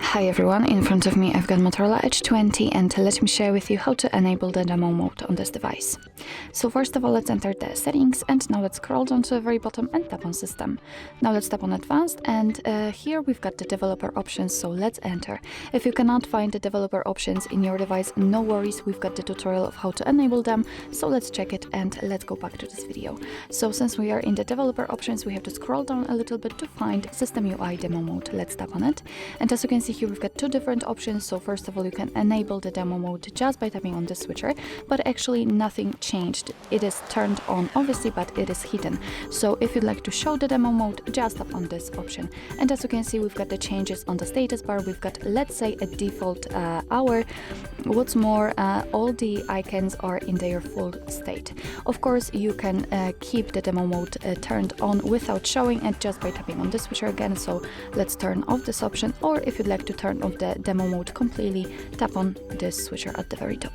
Hi everyone, in front of me I've got Motorola Edge 20 and let me share with you how to enable the demo mode on this device. So first of all, let's enter the settings and now let's scroll down to the very bottom and tap on system. Now let's tap on advanced and here we've got the developer options, so let's enter. If you cannot find the developer options in your device, no worries, we've got the tutorial of how to enable them, so let's check it and let's go back to this video. So since we are in the developer options, we have to scroll down a little bit to find System UI demo mode. Let's tap on it, and as you can see here we've got two different options. So first of all, you can enable the demo mode just by tapping on the switcher, but actually nothing changed. It is turned on obviously, but it is hidden. So if you'd like to show the demo mode, just tap on this option, and as you can see we've got the changes on the status bar. We've got, let's say, a default hour. What's more, all the icons are in their full state. Of course, you can keep the demo mode turned on without showing it just by tapping on the switcher again. So let's turn off this option, or if you'd like to turn off the demo mode completely, tap on this switcher at the very top.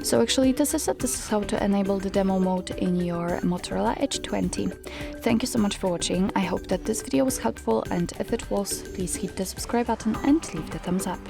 So actually this is it. This is how to enable the demo mode in your Motorola Edge 20. Thank you so much for watching. I hope that this video was helpful, and if it was, please hit the subscribe button and leave the thumbs up.